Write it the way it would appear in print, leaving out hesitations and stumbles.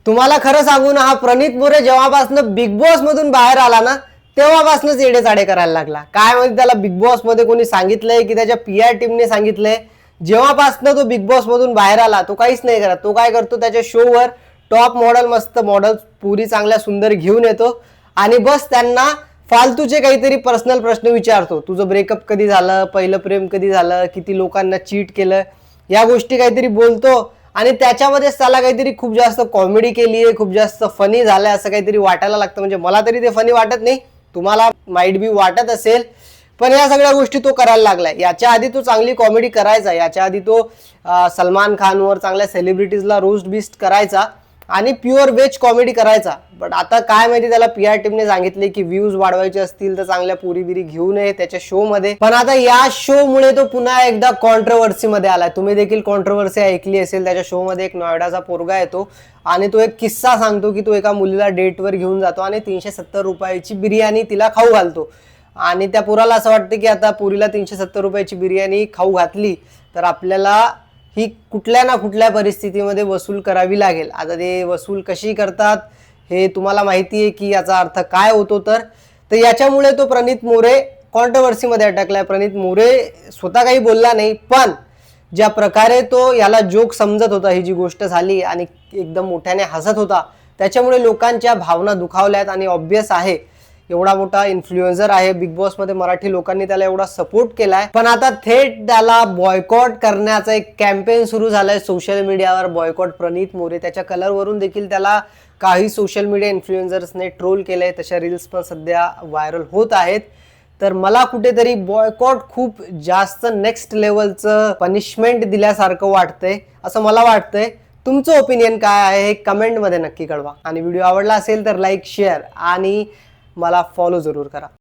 तुम्हाला खरं सांगू ना, हा प्रणित मोरे जेव्हापासून बिग बॉस मधून बाहेर आला ना, तेव्हापासूनच येडेचाडे करायला लागला. काय म्हणजे त्याला बिग बॉस मध्ये कोणी सांगितलंय की त्याच्या PR टीमने सांगितलंय? जेव्हापासून तो बिग बॉस मधून बाहेर आला तो काहीच नाही करत. तो काय करतो, त्याच्या शोवर टॉप मॉडेल, मस्त मॉडेल, पुरी चांगल्या सुंदर घेऊन येतो आणि बस त्यांना फालतूचे काहीतरी पर्सनल प्रश्न विचारतो. तुझं ब्रेकअप कधी झालं, पहिलं प्रेम कधी झालं, किती लोकांना चीट केलं, या गोष्टी काहीतरी बोलतो आणि त्याच्यामध्येच त्याला काहीतरी खूप जास्त कॉमेडी केली आहे, खूप जास्त फनी झालंय असं काहीतरी वाटायला लागतं. म्हणजे मला तरी ते फनी वाटत नाही, तुम्हाला माइट बी वाटत असेल, पण या सगळ्या गोष्टी तो करायला लागलाय. याच्या आधी तो चांगली कॉमेडी करायचा, याच्या आधी तो सलमान खानवर, चांगल्या सेलिब्रिटीजला रोस्ट बिस्ट करायचा आणि प्युअर वेज कॉमेडी करायचा. बट आता काय माहिती, त्याला PR टीमने सांगितले की व्ह्यूज वाढवायचे असतील तर चांगल्या पुरी बिरी घेऊन ये त्याच्या शो मध्ये. पण आता या शो मुळे तो पुन्हा एकदा कॉन्ट्रोवर्सी मध्ये आलाय. तुम्ही देखील कॉन्ट्रोवर्सी ऐकली असेल. त्याच्या शो मध्ये एक नोएडाचा पोरगा येतो आणि तो एक किस्सा सांगतो की तो एका मुलीला डेटवर घेऊन जातो आणि 370 रुपयाची बिर्याणी तिला खाऊ घालतो आणि त्या पोराला असं वाटतं की आता पुरीला 370 रुपयाची बिर्याणी खाऊ घातली तर आपल्याला ही कुठल्या ना कुठल्या परिस्थितीमध्ये वसूल करावी लागेल. आता ते वसूल कशी करतात हे तुम्हाला माहिती आहे की याचा अर्थ काय होतो. तर याच्यामुळे तो प्रणित मोरे कॉन्ट्रोवर्सीमध्ये अटकलाय. प्रणित मोरे स्वतः काही बोलला नाही, पण ज्या प्रकारे तो याला जोक समजत होता, ही जी गोष्ट झाली आणि एकदम मोठ्याने हसत होता, त्याच्यामुळे लोकांच्या भावना दुखावल्यात. आणि ऑब्वियस आहे, एवढा मोठा इन्फ्लुएन्सर आहे, बिग बॉस मध्ये मराठी लोकांनी त्याला एवढा सपोर्ट केलाय, पण आता थेट त्याला बॉयकॉट करण्याचा एक कॅम्पेन सुरू झालाय सोशल मीडियावर. बॉयकॉट प्रणित मोरे. त्याच्या कलरवरून देखील त्याला काही सोशल मीडिया इन्फ्लुएन्सर्सने ट्रोल केलंय. तशा रील्स पण सध्या व्हायरल होत आहेत. तर मला कुठेतरी बॉयकॉट खूप जास्त नेक्स्ट लेवलचं पनिशमेंट दिल्यासारखं वाटतंय, असं मला वाटतंय. तुमचं ओपिनियन काय आहे हे कमेंटमध्ये नक्की कळवा आणि व्हिडिओ आवडला असेल तर लाईक, शेअर आणि मला फॉलो जरूर करा.